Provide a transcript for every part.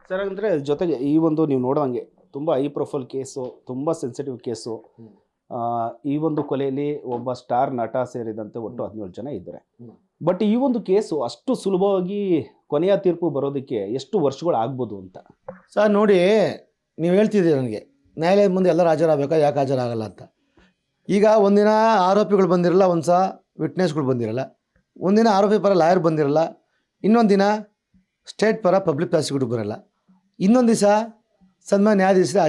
Sir ಅಂದರೆ ಜೊತೆಗೆ ಈ ಒಂದು ನೀವು ನೋಡೋಂಗೆ ತುಂಬ ಹೈ ಪ್ರೊಫೈಲ್ ಕೇಸು, ತುಂಬ ಸೆನ್ಸಿಟಿವ್ ಕೇಸು. ಈ ಒಂದು ಕೊಲೆಯಲ್ಲಿ ಒಬ್ಬ ಸ್ಟಾರ್ ನಟ ಸೇರಿದಂತೆ ಒಟ್ಟು 17 ಜನ ಇದ್ದಾರೆ. ಬಟ್ ಈ ಒಂದು ಕೇಸು ಅಷ್ಟು ಸುಲಭವಾಗಿ ಕೊನೆಯ ತೀರ್ಪು ಬರೋದಕ್ಕೆ ಎಷ್ಟು ವರ್ಷಗಳು ಆಗ್ಬೋದು ಅಂತ? ಸರ್ ನೋಡಿ, ನೀವು ಹೇಳ್ತಿದ್ದೀರಿ ನನಗೆ ನ್ಯಾಯಾಲಯದ ಮುಂದೆ ಎಲ್ಲರೂ ಹಾಜರಾಗಬೇಕಾ, ಯಾಕೆ ಹಾಜರಾಗಲ್ಲ ಅಂತ. ಈಗ ಒಂದಿನ ಆರೋಪಿಗಳು ಬಂದಿರಲ್ಲ, ಒಂದು ಸಹ ವಿಟ್ನೆಸ್ಗಳು ಬಂದಿರಲ್ಲ, ಒಂದಿನ ಆರೋಪಿ ಪರ ಲಾಯರ್ ಬಂದಿರಲ್ಲ, ಇನ್ನೊಂದು ದಿನ ಸ್ಟೇಟ್ ಪರ ಪಬ್ಲಿಕ್ ಪ್ರಾಸಿಕ್ಯೂಟರ್ ಬರಲ್ಲ, ಇನ್ನೊಂದು ದಿವಸ ಸನ್ಮಾನ್ಯ ನ್ಯಾಯಾಧೀಶರೇ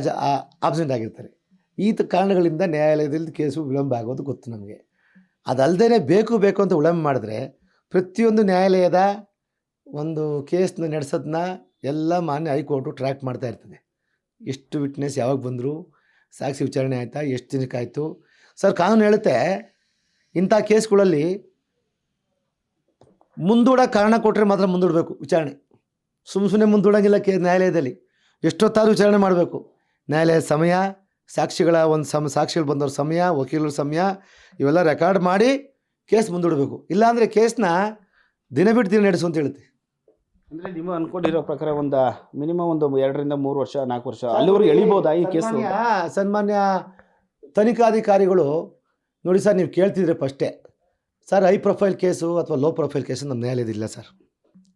ಆಬ್ಸೆಂಟ್ ಆಗಿರ್ತಾರೆ. ಈ ಕಾರಣಗಳಿಂದ ನ್ಯಾಯಾಲಯದಲ್ಲಿ ಕೇಸು ವಿಳಂಬ ಆಗೋದು ಗೊತ್ತು ನಮಗೆ. ಅದಲ್ಲದೆ ಬೇಕು ಅಂತ ವಿಳಂಬ ಮಾಡಿದ್ರೆ ಪ್ರತಿಯೊಂದು ನ್ಯಾಯಾಲಯದ ಒಂದು ಕೇಸ್ನ ನಡೆಸೋದನ್ನ ಎಲ್ಲ ಮಾನ್ಯ ಹೈಕೋರ್ಟು ಟ್ರ್ಯಾಕ್ ಮಾಡ್ತಾ ಇರ್ತದೆ. ಎಷ್ಟು ವಿಟ್ನೆಸ್ ಯಾವಾಗ ಬಂದರು, ಸಾಕ್ಷಿ ವಿಚಾರಣೆ ಆಯಿತಾ, ಎಷ್ಟು ದಿನಕ್ಕಾಯಿತು. ಸರ್ ಕಾನೂನು ಹೇಳುತ್ತೆ ಇಂಥ ಕೇಸ್ಗಳಲ್ಲಿ ಮುಂದೂಡೋ ಕಾರಣ ಕೊಟ್ಟರೆ ಮಾತ್ರ ಮುಂದೂಡಬೇಕು ವಿಚಾರಣೆ. ಸುಮ್ಮನೆ ಮುಂದೂಡೋಂಗಿಲ್ಲ. ನ್ಯಾಯಾಲಯದಲ್ಲಿ ಎಷ್ಟೊತ್ತಾದ್ರೂ ವಿಚಾರಣೆ ಮಾಡಬೇಕು. ನ್ಯಾಯಾಲಯದ ಸಮಯ, ಸಾಕ್ಷಿಗಳ ಒಂದು ಸಾಕ್ಷಿಗಳು ಬಂದವ್ರ ಸಮಯ, ವಕೀಲರ ಸಮಯ, ಇವೆಲ್ಲ ರೆಕಾರ್ಡ್ ಮಾಡಿ ಕೇಸ್ ಮುಂದೂಡಬೇಕು. ಇಲ್ಲಾಂದರೆ ಕೇಸ್ನ ದಿನ ಬಿಟ್ಟು ದಿನ ನಡೆಸು ಅಂತ ಹೇಳುತ್ತೆ. ಅಂದರೆ ನೀವು ಅಂದ್ಕೊಂಡಿರೋ ಪ್ರಕಾರ ಒಂದು ಮಿನಿಮಮ್ ಒಂದು 2 ರಿಂದ 3 ವರ್ಷ 4 ವರ್ಷ ಅಲ್ಲಿವರೆಗೂ ಎಳಿಬೋದಾ ಈ ಕೇಸು? ಸನ್ಮಾನ್ಯ ತನಿಖಾಧಿಕಾರಿಗಳು ನೋಡಿ ಸರ್, ನೀವು ಕೇಳ್ತಿದ್ರೆ ಫಸ್ಟೇ ಸರ್, ಹೈ ಪ್ರೊಫೈಲ್ ಕೇಸು ಅಥವಾ ಲೋ ಪ್ರೊಫೈಲ್ ಕೇಸು ನಮ್ಮ ನ್ಯಾಯಾಲಯದಿಲ್ಲ ಸರ್.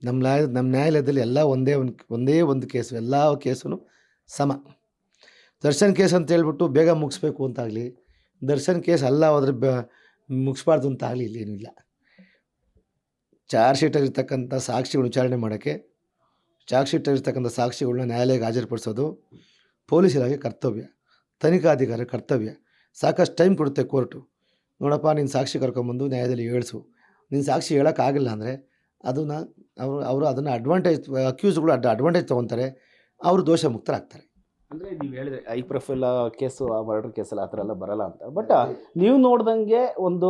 ನಮ್ಮ ನ್ಯಾಯಾಲಯದಲ್ಲಿ ಎಲ್ಲ ಒಂದೇ ಒಂದು ಕೇಸು, ಎಲ್ಲ ಕೇಸು ಸಮ. ದರ್ಶನ್ ಕೇಸ್ ಅಂತ ಹೇಳ್ಬಿಟ್ಟು ಬೇಗ ಮುಗಿಸ್ಬೇಕು ಅಂತಾಗಲಿ, ದರ್ಶನ್ ಕೇಸ್ ಅಲ್ಲ ಹೋದ್ರೆ ಮುಗಿಸ್ಬಾರ್ದು ಅಂತಾಗಲಿ ಇಲ್ಲೇನೂ ಇಲ್ಲ. ಚಾರ್ಜ್ ಶೀಟಲ್ಲಿರ್ತಕ್ಕಂಥ ಸಾಕ್ಷಿಗಳು ವಿಚಾರಣೆ ಮಾಡೋಕ್ಕೆ, ಚಾರ್ಜ್ ಶೀಟಲ್ಲಿರ್ತಕ್ಕಂಥ ಸಾಕ್ಷಿಗಳನ್ನ ನ್ಯಾಯಾಲಯಕ್ಕೆ ಹಾಜರುಪಡಿಸೋದು ಪೊಲೀಸ್ ಇಲಾಖೆ ಕರ್ತವ್ಯ, ತನಿಖಾಧಿಕಾರಿ ಕರ್ತವ್ಯ. ಸಾಕಷ್ಟು ಟೈಮ್ ಕೊಡುತ್ತೆ ಕೋರ್ಟು. ನೋಡಪ್ಪ, ನೀನು ಸಾಕ್ಷಿ ಕರ್ಕೊಂಬಂದು ನ್ಯಾಯಾಲಯದಲ್ಲಿ ಹೇಳಿಸು. ನೀನು ಸಾಕ್ಷಿ ಹೇಳೋಕ್ಕಾಗಿಲ್ಲ ಅಂದರೆ ಅದನ್ನು ಅವರು ಅದನ್ನು ಅಕ್ಯೂಸ್ಗಳು ಅಡ್ವಾಂಟೇಜ್ ತೊಗೊತಾರೆ, ಅವರು ದೋಷ ಮುಕ್ತರಾಗ್ತಾರೆ. ಅಂದರೆ ನೀವು ಹೇಳಿದ್ರೆ ಹೈ ಪ್ರೊಫೈಲ್ ಕೇಸು, ಆ ಮರ್ಡರ್ ಕೇಸಲ್ಲಿ ಆ ಥರ ಎಲ್ಲ ಬರಲ್ಲ ಅಂತ. ಬಟ್ ನೀವು ನೋಡ್ದಂಗೆ ಒಂದು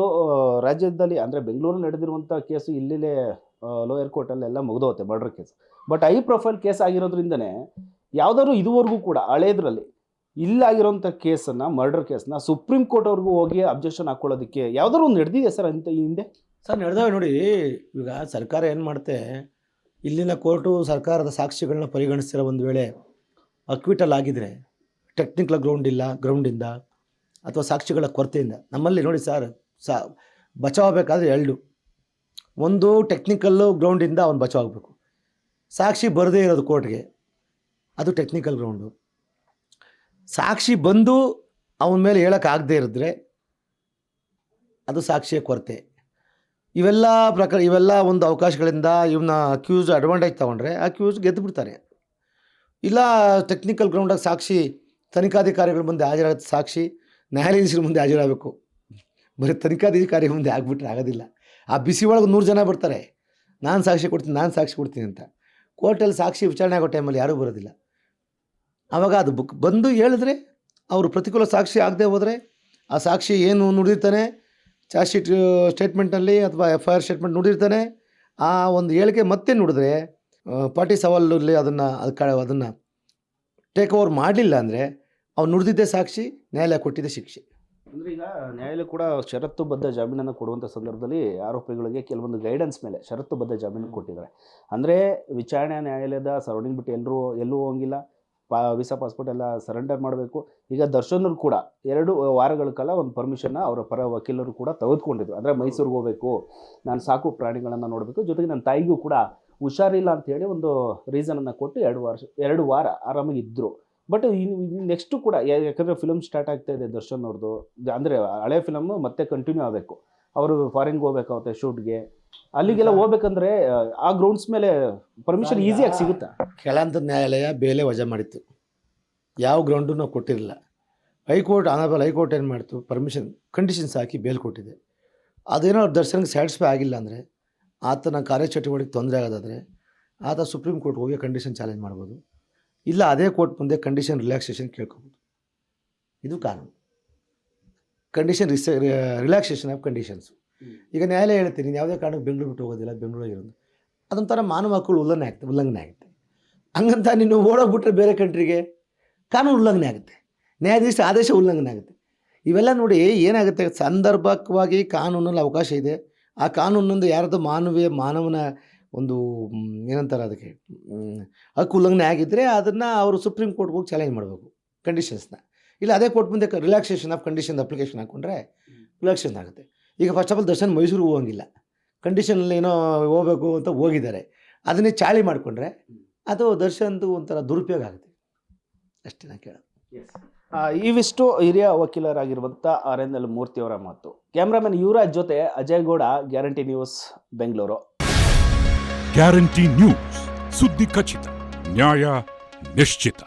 ರಾಜ್ಯದಲ್ಲಿ ಅಂದರೆ ಬೆಂಗಳೂರಲ್ಲಿ ನಡೆದಿರುವಂಥ ಕೇಸು ಇಲ್ಲಿಲೇ ಲೋಯರ್ ಕೋರ್ಟಲ್ಲೆಲ್ಲ ಮುಗಿದೋಗುತ್ತೆ murder case. But high profile case ಆಗಿರೋದ್ರಿಂದನೇ ಯಾವುದಾದ್ರು ಇದುವರೆಗೂ ಕೂಡ ಹಳೇದ್ರಲ್ಲಿ ಇಲ್ಲಾಗಿರೋಂಥ ಕೇಸನ್ನು, ಮರ್ಡರ್ ಕೇಸನ್ನ ಸುಪ್ರೀಂ ಕೋರ್ಟ್ವರೆಗೂ ಹೋಗಿ ಅಬ್ಜೆಕ್ಷನ್ ಹಾಕ್ಕೊಳ್ಳೋದಕ್ಕೆ ಯಾವುದಾದ್ರು ಒಂದು ನಡೆದಿದೆ ಸರ್ ಅಂತ ಈ ಹಿಂದೆ? ಸರ್ ನಡೆದವೆ ನೋಡಿ. ಈಗ ಸರ್ಕಾರ ಏನು ಮಾಡುತ್ತೆ, ಇಲ್ಲಿನ ಕೋರ್ಟು ಸರ್ಕಾರದ ಸಾಕ್ಷಿಗಳನ್ನ ಪರಿಗಣಿಸ್ತಿರೋ ಒಂದು ವೇಳೆ ಅಕ್ವಿಟಲ್ ಆಗಿದರೆ ಟೆಕ್ನಿಕಲ್ ಗ್ರೌಂಡಿಂದ ಅಥವಾ ಸಾಕ್ಷಿಗಳ ಕೊರತೆಯಿಂದ. ನಮ್ಮಲ್ಲಿ ನೋಡಿ ಸರ್, ಬಚಾವಬೇಕಾದ್ರೆ ಒಂದು ಟೆಕ್ನಿಕಲ್ಲು ಗ್ರೌಂಡಿಂದ ಅವನು ಬಚಾವಾಗಬೇಕು. ಸಾಕ್ಷಿ ಬರದೇ ಇರೋದು ಕೋರ್ಟ್ಗೆ, ಅದು ಟೆಕ್ನಿಕಲ್ ಗ್ರೌಂಡು. ಸಾಕ್ಷಿ ಬಂದು ಅವನ ಮೇಲೆ ಹೇಳೋಕ್ಕಾಗದೇ ಇರಿದ್ರೆ ಅದು ಸಾಕ್ಷಿಯ ಕೊರತೆ. ಇವೆಲ್ಲ ಒಂದು ಅವಕಾಶಗಳಿಂದ ಇವನ್ನ ಅಕ್ಯೂಸ್ ಅಡ್ವಾಂಟೇಜ್ ತೊಗೊಂಡ್ರೆ ಅಕ್ಯೂಸ್ ಗೆದ್ದು ಬಿಡ್ತಾರೆ. ಇಲ್ಲ ಟೆಕ್ನಿಕಲ್ ಗ್ರೌಂಡಾಗಿ ಸಾಕ್ಷಿ ತನಿಖಾಧಿಕಾರಿಗಳ ಮುಂದೆ ಹಾಜರಾದ ಸಾಕ್ಷಿ ನ್ಯಾಯಾಧೀಶರ ಮುಂದೆ ಹಾಜರಾಗಬೇಕು. ಬರೀ ತನಿಖಾಧಿಕಾರಿ ಮುಂದೆ ಆಗಿಬಿಟ್ರೆ ಆಗೋದಿಲ್ಲ. ಆ ಬಿಸಿ ಒಳಗೆ 100 ಜನ ಬರ್ತಾರೆ, ನಾನು ಸಾಕ್ಷಿ ಕೊಡ್ತೀನಿ ಅಂತ. ಕೋರ್ಟಲ್ಲಿ ಸಾಕ್ಷಿ ವಿಚಾರಣೆ ಆಗೋ ಟೈಮಲ್ಲಿ ಯಾರೂ ಬರೋದಿಲ್ಲ. ಆವಾಗ ಅದು ಬಂದು ಹೇಳಿದ್ರೆ, ಅವರು ಪ್ರತಿಕೂಲ ಸಾಕ್ಷಿ ಆಗದೆ ಹೋದರೆ ಆ ಸಾಕ್ಷಿ ಏನು ನುಡಿದಿರ್ತಾನೆ ಚಾರ್ಜ್ ಶೀಟ್ ಸ್ಟೇಟ್ಮೆಂಟಲ್ಲಿ ಅಥವಾ FIR ಸ್ಟೇಟ್ಮೆಂಟ್ ನುಡಿದಿರ್ತಾನೆ, ಆ ಒಂದು ಹೇಳಿಕೆ ಮತ್ತೆ ನುಡಿದ್ರೆ ಪಾರ್ಟಿ ಸವಾಲಲ್ಲಿ ಅದನ್ನು ಟೇಕ್ ಓವರ್ ಮಾಡಲಿಲ್ಲ ಅಂದರೆ ಅವ್ನು ನುಡಿದಿದ್ದೇ ಸಾಕ್ಷಿ, ನ್ಯಾಯಾಲಯ ಕೊಟ್ಟಿದ್ದೇ ಶಿಕ್ಷೆ. ಅಂದರೆ ಈಗ ನ್ಯಾಯಾಲಯ ಕೂಡ ಷರತ್ತುಬದ್ಧ ಜಾಮೀನನ್ನು ಕೊಡುವಂಥ ಸಂದರ್ಭದಲ್ಲಿ ಆರೋಪಿಗಳಿಗೆ ಕೆಲವೊಂದು ಗೈಡೆನ್ಸ್ ಮೇಲೆ ಷರತ್ತುಬದ್ಧ ಜಾಮೀನು ಕೊಟ್ಟಿದ್ದಾರೆ. ಅಂದರೆ ವಿಚಾರಣೆ ನ್ಯಾಯಾಲಯದ ಸರೌಂಡಿಂಗ್ ಬಿಟ್ಟು ಎಲ್ಲೂ ಹೋಗಿಲ್ಲ, ವೀಸಾ ಪಾಸ್ಪೋರ್ಟ್ ಎಲ್ಲ ಸರೆಂಡರ್ ಮಾಡಬೇಕು. ಈಗ ದರ್ಶನರು ಕೂಡ 2 ವಾರಗಳ ಕಾಲ ಒಂದು ಪರ್ಮಿಷನ್ನ ಅವರ ಪರ ವಕೀಲರು ಕೂಡ ತೆಗೆದುಕೊಂಡಿದ್ರು. ಅಂದರೆ ಮೈಸೂರಿಗೆ ಹೋಗಬೇಕು, ನಾನು ಸಾಕು ಪ್ರಾಣಿಗಳನ್ನು ನೋಡಬೇಕು, ಜೊತೆಗೆ ನನ್ನ ತಾಯಿಗೂ ಕೂಡ ಹುಷಾರಿಲ್ಲ ಅಂಥೇಳಿ ಒಂದು ರೀಸನನ್ನು ಕೊಟ್ಟು 2 ವಾರ ಆರಾಮಾಗಿ ಇದ್ದರು. ಬಟ್ ನೆಕ್ಸ್ಟು ಕೂಡ ಯಾಕಂದರೆ ಫಿಲಮ್ ಸ್ಟಾರ್ಟ್ ಆಗ್ತಾ ಇದೆ ದರ್ಶನ್ ಅವ್ರದ್ದು. ಅಂದರೆ ಹಳೆ ಫಿಲಮ್ಮು ಮತ್ತೆ ಕಂಟಿನ್ಯೂ ಆಗಬೇಕು, ಅವರು ಫಾರಿನ್ಗೆ ಹೋಗ್ಬೇಕಾಗುತ್ತೆ ಶೂಟ್ಗೆ, ಅಲ್ಲಿಗೆಲ್ಲ ಹೋಗ್ಬೇಕಂದ್ರೆ ಆ ಗ್ರೌಂಡ್ಸ್ ಮೇಲೆ ಪರ್ಮಿಷನ್ ಈಸಿಯಾಗಿ ಸಿಗುತ್ತಾ? ಕೆಳಹಂತದ ನ್ಯಾಯಾಲಯ ಬೇಲೆ ವಜಾ ಮಾಡಿತ್ತು, ಯಾವ ಗ್ರೌಂಡು ನಾವು ಕೊಟ್ಟಿರಲಿಲ್ಲ. ಆನರಬಲ್ ಹೈಕೋರ್ಟ್ ಏನು ಮಾಡ್ತು, ಕಂಡೀಷನ್ಸ್ ಹಾಕಿ ಬೇಲ್ ಕೊಟ್ಟಿದೆ. ಅದೇನೋ ದರ್ಶನ್ಗೆ ಸ್ಯಾಟಿಸ್ಫೈ ಆಗಿಲ್ಲ ಅಂದರೆ, ಆತನ ಕಾರ್ಯಚಟುವಟಿಕೆ ತೊಂದರೆ ಆಗೋದಾದರೆ ಆತ ಸುಪ್ರೀಂ ಕೋರ್ಟ್ ಹೋಗಿ ಕಂಡೀಷನ್ ಚಾಲೆಂಜ್ ಮಾಡ್ಬೋದು, ಇಲ್ಲ ಅದೇ ಕೋರ್ಟ್ ಮುಂದೆ ಕಂಡೀಷನ್ ರಿಲ್ಯಾಕ್ಸೇಷನ್ ಕೇಳ್ಕೊಬೋದು. ಇದು ಕಾನೂನು. Condition relaxation of conditions. ಈಗ ನ್ಯಾಯಾಲಯ ಹೇಳ್ತೀನಿ, ನೀನು ಯಾವುದೇ ಕಾರಣಕ್ಕೆ ಬೆಂಗಳೂರು ಬಿಟ್ಟು ಹೋಗೋದಿಲ್ಲ, ಬೆಂಗಳೂರಾಗಿರೋದು, ಅದೊಂಥರ ಮಾನವ ಹಕ್ಕುಗಳು ಉಲ್ಲಂಘನೆ ಆಗುತ್ತೆ. ಹಂಗಂತ ನೀನು ಓಡೋಗ್ಬಿಟ್ರೆ ಬೇರೆ ಕಂಟ್ರಿಗೆ ಕಾನೂನು ಉಲ್ಲಂಘನೆ ಆಗುತ್ತೆ, ನ್ಯಾಯಾಧೀಶ ಆದೇಶ ಉಲ್ಲಂಘನೆ ಆಗುತ್ತೆ. ಇವೆಲ್ಲ ನೋಡಿ ಏನಾಗುತ್ತೆ, ಸಂದರ್ಭವಾಗಿ ಕಾನೂನಲ್ಲಿ ಅವಕಾಶ ಇದೆ. ಆ ಕಾನೂನಿನಿಂದ ಯಾರ್ದು ಮಾನವನ ಒಂದು ಏನಂತಾರೆ ಅದಕ್ಕೆ ಹಕ್ಕು ಉಲ್ಲಂಘನೆ ಆಗಿದ್ದರೆ ಅದನ್ನು ಅವರು ಸುಪ್ರೀಂ ಕೋರ್ಟ್ಗೆ ಹೋಗಿ ಚಾಲೆಂಜ್ ಮಾಡಬೇಕು ಕಂಡೀಷನ್ಸ್ನ. ಇಲ್ಲ ಅದೇ ಕೋರ್ಟ್ ಮುಂದೆ ರಿಲ್ಯಾಕ್ಸೇಷನ್ ಆಫ್ ಕಂಡೀಷನ್ ಅಪ್ಲಿಕೇಶನ್ ಹಾಕ್ಕೊಂಡ್ರೆ ರಿಲ್ಯಾಕ್ಸೇಷನ್ ಆಗುತ್ತೆ. ಈಗ ಫಸ್ಟ್ ಆಫ್ ಆಲ್ ದರ್ಶನ್ ಮೈಸೂರಿಗೆ ಹೋಗಂಗಿಲ್ಲ, ಕಂಡೀಷನಲ್ಲಿ ಏನೋ ಹೋಗಬೇಕು ಅಂತ ಹೋಗಿದ್ದಾರೆ, ಅದನ್ನೇ ಚಾಳಿ ಮಾಡಿಕೊಂಡ್ರೆ ಅದು ದರ್ಶನ್ದು ಒಂಥರ ದುರುಪಯೋಗ ಆಗುತ್ತೆ ಅಷ್ಟೇ ನಾನು ಕೇಳೋದು. ಇವಿಷ್ಟು ಹಿರಿಯ ವಕೀಲರಾಗಿರುವಂಥ RNL ಮೂರ್ತಿಯವರ ಮಾತು. ಕ್ಯಾಮ್ರಾಮನ್ ಯುವರಾಜ್ ಜೊತೆ Ajay Gowda, guarantee news, Bengaluru. Guarantee news, ಸುದ್ದಿ ಖಚಿತ, ನ್ಯಾಯ ನಿಶ್ಚಿತ.